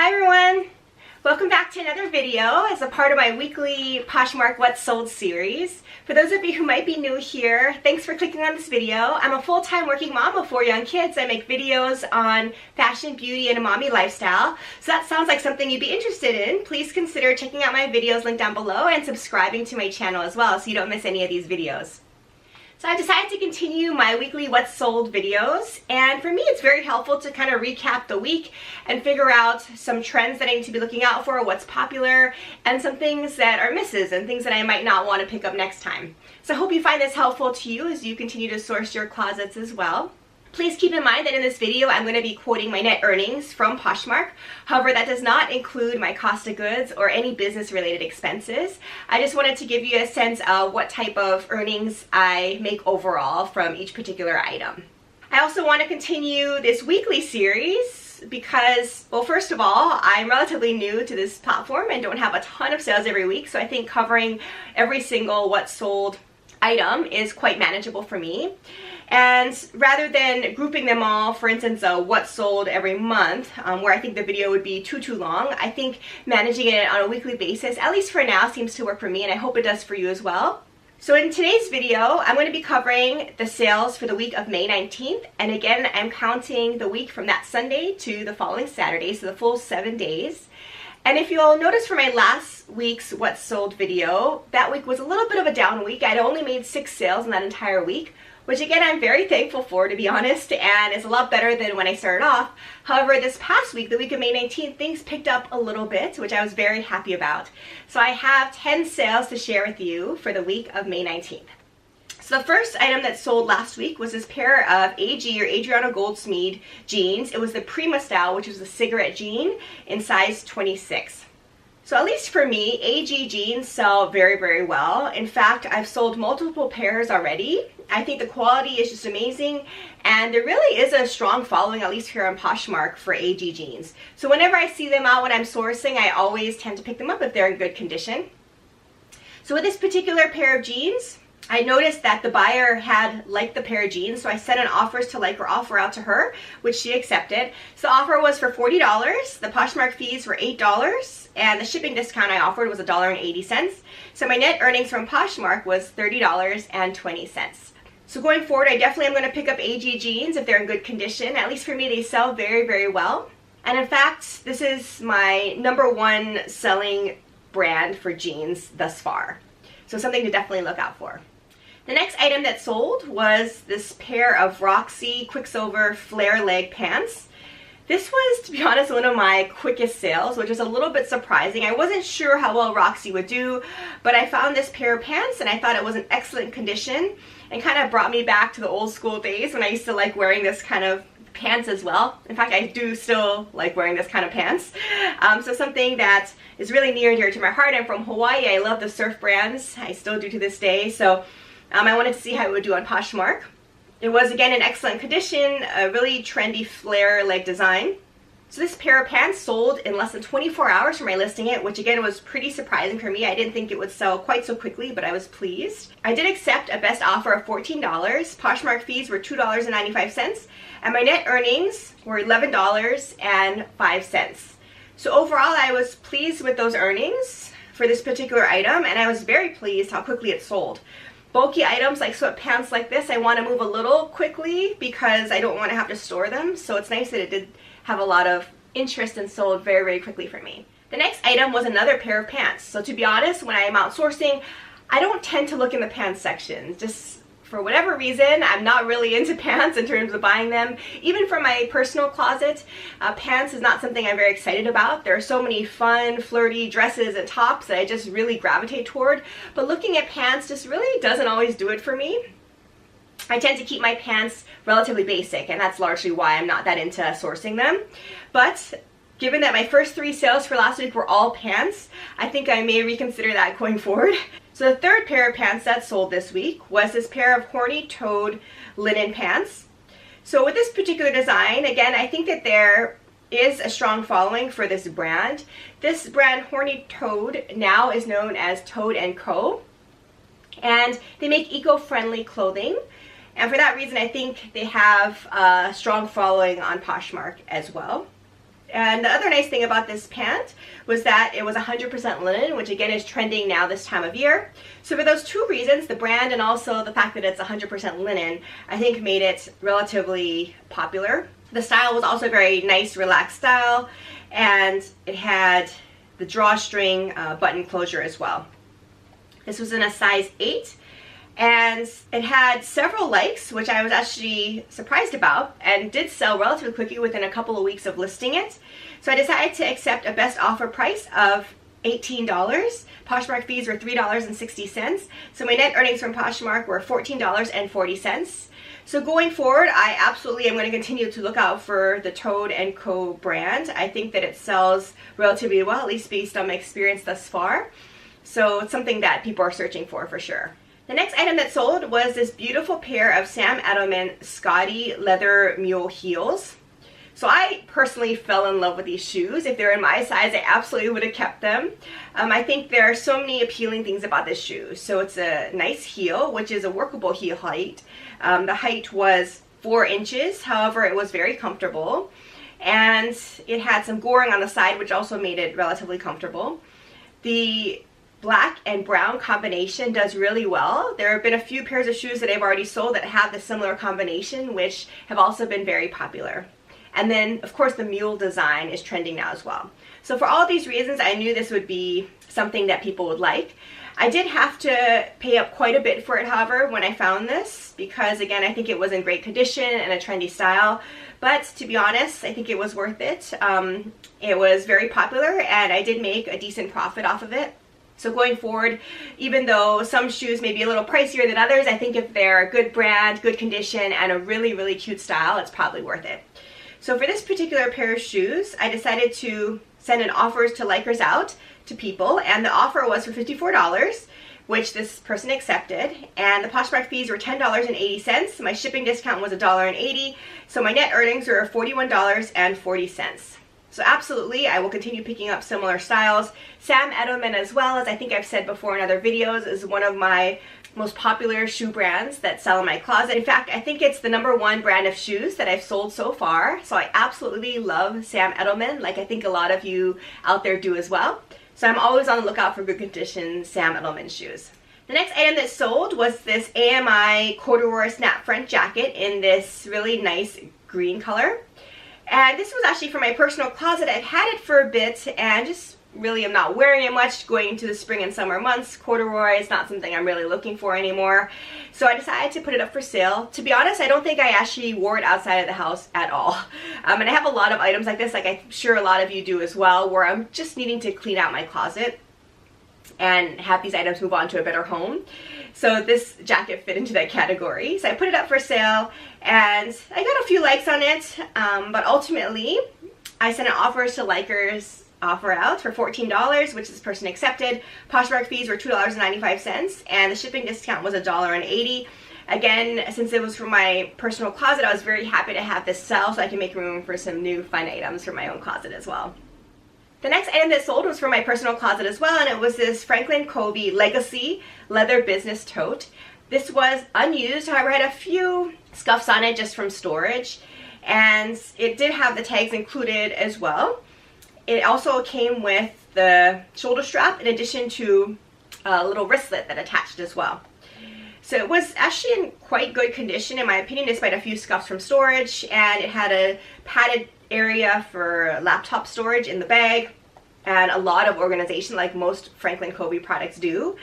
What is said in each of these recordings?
Hi everyone! Welcome back to another video as a part of my weekly Poshmark What's Sold series. For those of you who might be new here, thanks for clicking on this video. I'm a full-time working mom of 4 young kids. I make videos on fashion, beauty, and a mommy lifestyle. So that sounds like something you'd be interested in. Please consider checking out my videos linked down below and subscribing to my channel as well so you don't miss any of these videos. So I decided to continue my weekly What's Sold videos, and for me it's very helpful to kind of recap the week and figure out some trends that I need to be looking out for, what's popular, and some things that are misses and things that I might not want to pick up next time. So I hope you find this helpful to you as you continue to source your closets as well. Please keep in mind that in this video I'm going to be quoting my net earnings from Poshmark. However, that does not include my cost of goods or any business related expenses. I just wanted to give you a sense of what type of earnings I make overall from each particular item. I also want to continue this weekly series because, well, first of all, I'm relatively new to this platform and don't have a ton of sales every week, so I think covering every single What's Sold item is quite manageable for me. And rather than grouping them all, for instance, what's sold every month, where I think the video would be too long, I think managing it on a weekly basis, at least for now, seems to work for me, and I hope it does for you as well. So in today's video, I'm going to be covering the sales for the week of May 19th, and again, I'm counting the week from that Sunday to the following Saturday, so the full 7 days. And if you'll notice from my last week's What's Sold video, that week was a little bit of a down week. I'd only made 6 sales in that entire week, which again I'm very thankful for, to be honest, and is a lot better than when I started off. However, this past week, the week of May 19th, things picked up a little bit, which I was very happy about. So I have 10 sales to share with you for the week of May 19th. So the first item that sold last week was this pair of AG or Adriano Goldsmeed jeans. It was the Prima style, which was a cigarette jean in size 26. So at least for me, AG jeans sell very, very well. In fact, I've sold multiple pairs already. I think the quality is just amazing, and there really is a strong following, at least here on Poshmark, for AG jeans. So whenever I see them out when I'm sourcing, I always tend to pick them up if they're in good condition. So with this particular pair of jeans, I noticed that the buyer had liked the pair of jeans, so I sent an offers to like or offer out to her, which she accepted. So the offer was for $40, the Poshmark fees were $8, and the shipping discount I offered was $1.80. So my net earnings from Poshmark was $30.20. So going forward, I definitely am going to pick up AG jeans if they're in good condition. At least for me, they sell very, very well. And in fact, this is my #1 selling brand for jeans thus far. So something to definitely look out for. The next item that sold was this pair of Roxy Quicksilver flare leg pants. This was, to be honest, one of my quickest sales, which is a little bit surprising. I wasn't sure how well Roxy would do, but I found this pair of pants and I thought it was in excellent condition and kind of brought me back to the old school days when I used to like wearing this kind of pants as well. In fact, I do still like wearing this kind of pants. So something that is really near and dear to my heart. I'm from Hawaii. I love the surf brands. I still do to this day. So I wanted to see how it would do on Poshmark. It was, again, in excellent condition, a really trendy flare leg design. So this pair of pants sold in less than 24 hours from my listing it, which again was pretty surprising for me. I didn't think it would sell quite so quickly, but I was pleased. I did accept a best offer of $14. Poshmark fees were $2.95, and my net earnings were $11.05. So overall, I was pleased with those earnings for this particular item, and I was very pleased how quickly it sold. Bulky items like sweatpants like this, I want to move a little quickly because I don't want to have to store them. So it's nice that it did have a lot of interest and sold very, very quickly for me. The next item was another pair of pants. So to be honest, when I am out sourcing, I don't tend to look in the pants section. Just for whatever reason, I'm not really into pants in terms of buying them. Even for my personal closet, pants is not something I'm very excited about. There are so many fun, flirty dresses and tops that I just really gravitate toward. But looking at pants just really doesn't always do it for me. I tend to keep my pants relatively basic, and that's largely why I'm not that into sourcing them. But given that my first 3 sales for last week were all pants, I think I may reconsider that going forward. So the third pair of pants that sold this week was this pair of horny toed linen pants. So with this particular design, again, I think that there is a strong following for this brand. This brand, Horny Toad, now is known as Toad & Co. And they make eco-friendly clothing. And for that reason, I think they have a strong following on Poshmark as well. And the other nice thing about this pant was that it was 100% linen, which again is trending now this time of year. So for those two reasons, the brand and also the fact that it's 100% linen, I think made it relatively popular. The style was also very nice, relaxed style, and it had the drawstring button closure as well. This was in a size 8. And it had several likes, which I was actually surprised about, and did sell relatively quickly within a couple of weeks of listing it. So I decided to accept a best offer price of $18. Poshmark fees were $3.60. So my net earnings from Poshmark were $14.40. So going forward, I absolutely am going to continue to look out for the Tote & Co. brand. I think that it sells relatively well, at least based on my experience thus far. So it's something that people are searching for sure. The next item that sold was this beautiful pair of Sam Edelman Scotty leather mule heels. So I personally fell in love with these shoes. If they're in my size, I absolutely would have kept them. I think there are so many appealing things about this shoe. So it's a nice heel, which is a workable heel height. The height was 4 inches, however, it was very comfortable. And it had some goring on the side, which also made it relatively comfortable. The black and brown combination does really well. There have been a few pairs of shoes that I've already sold that have the similar combination, which have also been very popular. And then, of course, the mule design is trending now as well. So for all these reasons, I knew this would be something that people would like. I did have to pay up quite a bit for it, however, when I found this, because again, I think it was in great condition and a trendy style. But to be honest, I think it was worth it. It was very popular, and I did make a decent profit off of it. So going forward, even though some shoes may be a little pricier than others, I think if they're a good brand, good condition, and a really, really cute style, it's probably worth it. So for this particular pair of shoes, I decided to send an offers to likers out to people, and the offer was for $54, which this person accepted, and the Poshmark fees were $10.80. My shipping discount was $1.80, so my net earnings were $41.40. So absolutely, I will continue picking up similar styles. Sam Edelman, as well, as I think I've said before in other videos, is one of my most popular shoe brands that sell in my closet. In fact, I think it's the #1 brand of shoes that I've sold so far. So I absolutely love Sam Edelman, like I think a lot of you out there do as well. So I'm always on the lookout for good condition Sam Edelman shoes. The next item that sold was this AMI corduroy snap front jacket in this really nice green color. And this was actually for my personal closet. I've had it for a bit and just really am not wearing it much going into the spring and summer months. Corduroy is not something I'm really looking for anymore. So I decided to put it up for sale. To be honest, I don't think I actually wore it outside of the house at all. And I have a lot of items like this, like I'm sure a lot of you do as well, where I'm just needing to clean out my closet and have these items move on to a better home. So this jacket fit into that category. So I put it up for sale and I got a few likes on it, but ultimately I sent an offers to likers offer out for $14, which this person accepted. Poshmark fees were $2.95 and the shipping discount was $1.80. Again, since it was for my personal closet, I was very happy to have this sell so I can make room for some new fun items for my own closet as well. The next item that sold was for my personal closet as well, and it was this Franklin Covey Legacy Leather Business Tote. This was unused, however, it had a few scuffs on it just from storage, and it did have the tags included as well. It also came with the shoulder strap in addition to a little wristlet that attached as well. So it was actually in quite good condition in my opinion, despite a few scuffs from storage, and it had a padded area for laptop storage in the bag and a lot of organization like most Franklin Covey products do.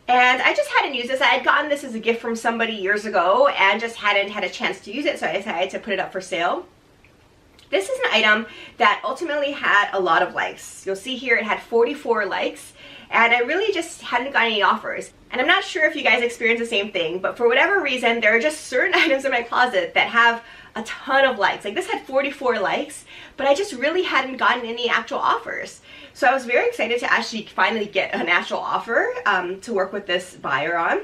And I just hadn't used this. I had gotten this as a gift from somebody years ago and just hadn't had a chance to use it, so I decided to put it up for sale. This is an item that ultimately had a lot of likes. You'll see here it had 44 likes, and I really just hadn't gotten any offers. And I'm not sure if you guys experience the same thing, but for whatever reason, there are just certain items in my closet that have a ton of likes. Like this had 44 likes, but I just really hadn't gotten any actual offers. So I was very excited to actually finally get an actual offer to work with this buyer on.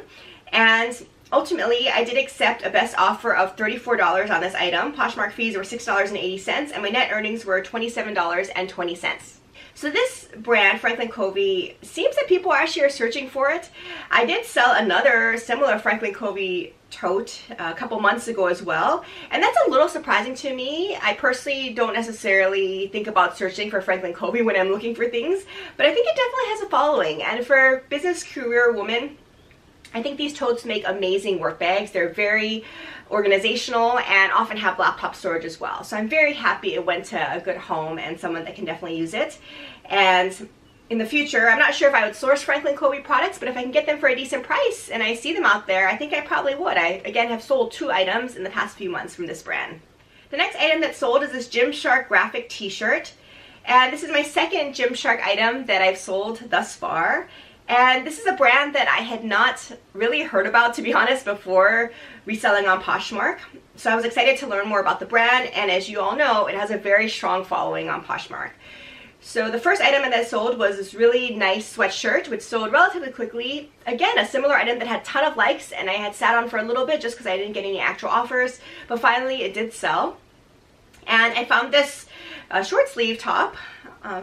And ultimately, I did accept a best offer of $34 on this item. Poshmark fees were $6.80, and my net earnings were $27.20. So this brand, Franklin Covey, seems that people actually are searching for it. I did sell another similar Franklin Covey tote a couple months ago as well, and that's a little surprising to me. I personally don't necessarily think about searching for Franklin Covey when I'm looking for things, but I think it definitely has a following. And for business career women, I think these totes make amazing work bags. They're very organizational and often have laptop storage as well. So I'm very happy it went to a good home and someone that can definitely use it. And in the future, I'm not sure if I would source Franklin Covey products, but if I can get them for a decent price and I see them out there, I think I probably would. I, again, have sold 2 items in the past few months from this brand. The next item that sold is this Gymshark graphic t-shirt. And this is my second Gymshark item that I've sold thus far. And this is a brand that I had not really heard about, to be honest, before reselling on Poshmark. So I was excited to learn more about the brand, and as you all know, it has a very strong following on Poshmark. So the first item that I sold was this really nice sweatshirt, which sold relatively quickly. Again, a similar item that had a ton of likes, and I had sat on for a little bit just because I didn't get any actual offers, but finally it did sell. And I found this short sleeve top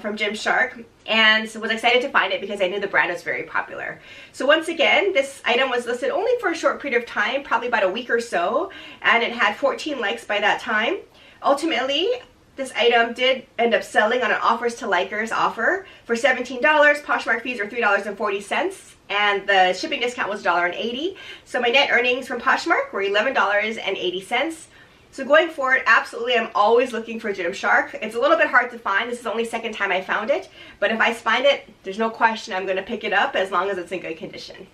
from Gymshark, and was excited to find it because I knew the brand was very popular. So once again, this item was listed only for a short period of time, probably about a week or so, and it had 14 likes by that time. Ultimately, this item did end up selling on an offers to likers offer for $17. Poshmark fees are $3.40, and the shipping discount was $1.80. So my net earnings from Poshmark were $11.80. So going forward, absolutely, I'm always looking for Gymshark. It's a little bit hard to find. This is the only second time I found it, but if I find it, there's no question I'm going to pick it up as long as it's in good condition.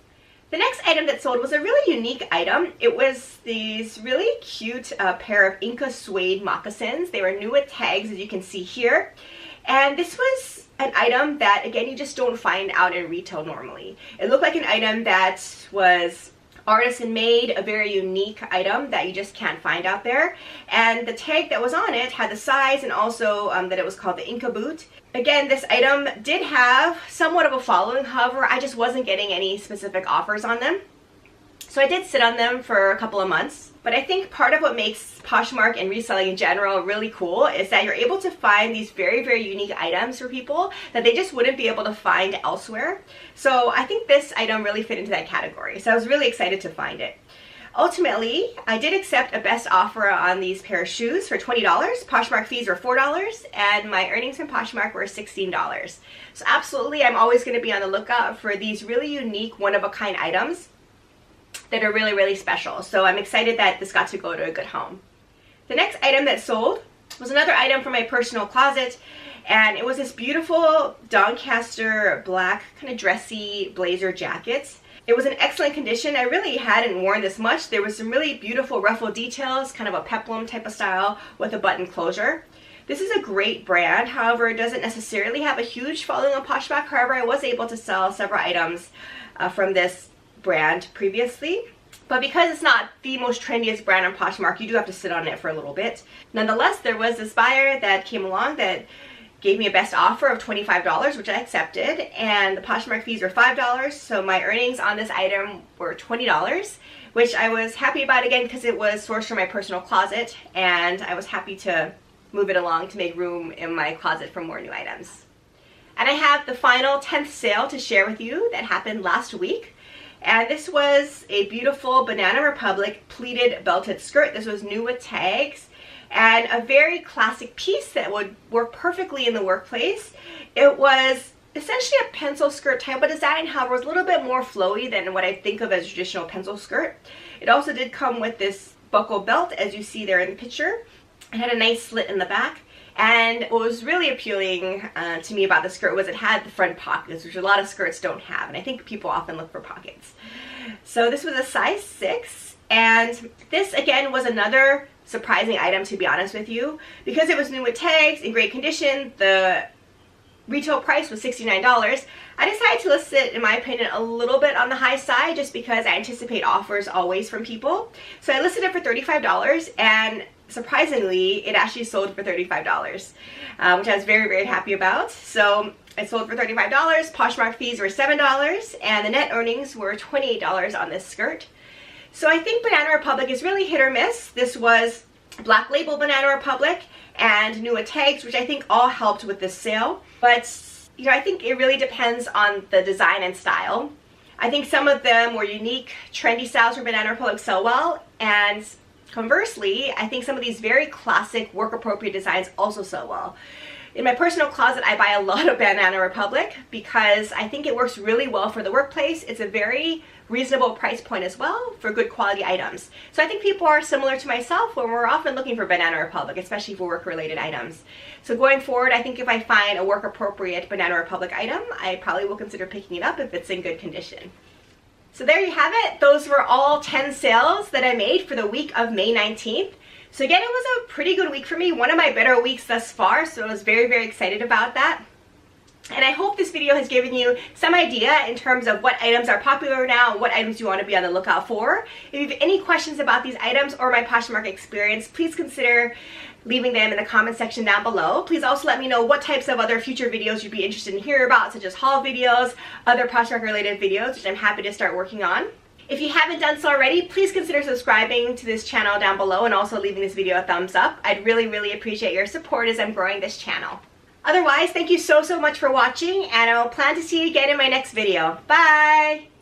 The next item that sold was a really unique item. It was these really cute pair of Inca suede moccasins. They were new with tags, as you can see here. And this was an item that, again, you just don't find out in retail normally. It looked like an item that was artisan made, a very unique item that you just can't find out there. And the tag that was on it had the size and also that it was called the Inca boot. Again, this item did have somewhat of a following, however, I just wasn't getting any specific offers on them. So I did sit on them for a couple of months. But I think part of what makes Poshmark and reselling in general really cool is that you're able to find these very, very unique items for people that they just wouldn't be able to find elsewhere. So I think this item really fit into that category. So I was really excited to find it. Ultimately, I did accept a best offer on these pair of shoes for $20. Poshmark fees were $4, and my earnings from Poshmark were $16. So absolutely, I'm always going to be on the lookout for these really unique, one-of-a-kind items that are really, really special. So I'm excited that this got to go to a good home. The next item that sold was another item from my personal closet, and it was this beautiful Doncaster black kind of dressy blazer jacket. It was in excellent condition. I really hadn't worn this much. There was some really beautiful ruffle details, kind of a peplum type of style with a button closure. This is a great brand, however, it doesn't necessarily have a huge following on Poshmark. However, I was able to sell several items from this brand previously. But because it's not the most trendiest brand on Poshmark, you do have to sit on it for a little bit. Nonetheless, there was this buyer that came along that gave me a best offer of $25, which I accepted, and the Poshmark fees were $5, so my earnings on this item were $20, which I was happy about, again, because it was sourced from my personal closet, and I was happy to move it along to make room in my closet for more new items. And I have the final 10th sale to share with you that happened last week. And this was a beautiful Banana Republic pleated belted skirt. This was new with tags and a very classic piece that would work perfectly in the workplace. It was essentially a pencil skirt type of design, however, it was a little bit more flowy than what I think of as a traditional pencil skirt. It also did come with this buckle belt, as you see there in the picture. It had a nice slit in the back. And what was really appealing to me about the skirt was it had the front pockets, which a lot of skirts don't have, and I think people often look for pockets. So this was a size 6, and this again was another surprising item, to be honest with you. Because it was new with tags, in great condition, the retail price was $69. I decided to list it, in my opinion, a little bit on the high side just because I anticipate offers always from people. So I listed it for $35, and surprisingly, it actually sold for $35, which I was very, very happy about. So it sold for $35, Poshmark fees were $7, and the net earnings were $28 on this skirt. So I think Banana Republic is really hit or miss. This was Black Label Banana Republic and new with tags, which I think all helped with this sale. But, you know, I think it really depends on the design and style. I think some of the more unique, trendy styles from Banana Republic sell well, and conversely, I think some of these very classic, work-appropriate designs also sell well. In my personal closet, I buy a lot of Banana Republic because I think it works really well for the workplace. It's a very reasonable price point as well for good quality items. So I think people are similar to myself when we're often looking for Banana Republic, especially for work-related items. So going forward, I think if I find a work-appropriate Banana Republic item, I probably will consider picking it up if it's in good condition. So there you have it. Those were all 10 sales that I made for the week of May 19th. So again, it was a pretty good week for me, one of my better weeks thus far, so I was very, very excited about that. And I hope this video has given you some idea in terms of what items are popular now and what items you want to be on the lookout for. If you have any questions about these items or my Poshmark experience, please consider leaving them in the comment section down below. Please also let me know what types of other future videos you'd be interested in hearing about, such as haul videos, other Poshmark related videos, which I'm happy to start working on. If you haven't done so already, please consider subscribing to this channel down below and also leaving this video a thumbs up. I'd really, really appreciate your support as I'm growing this channel. Otherwise, thank you so much for watching, and I'll plan to see you again in my next video. Bye!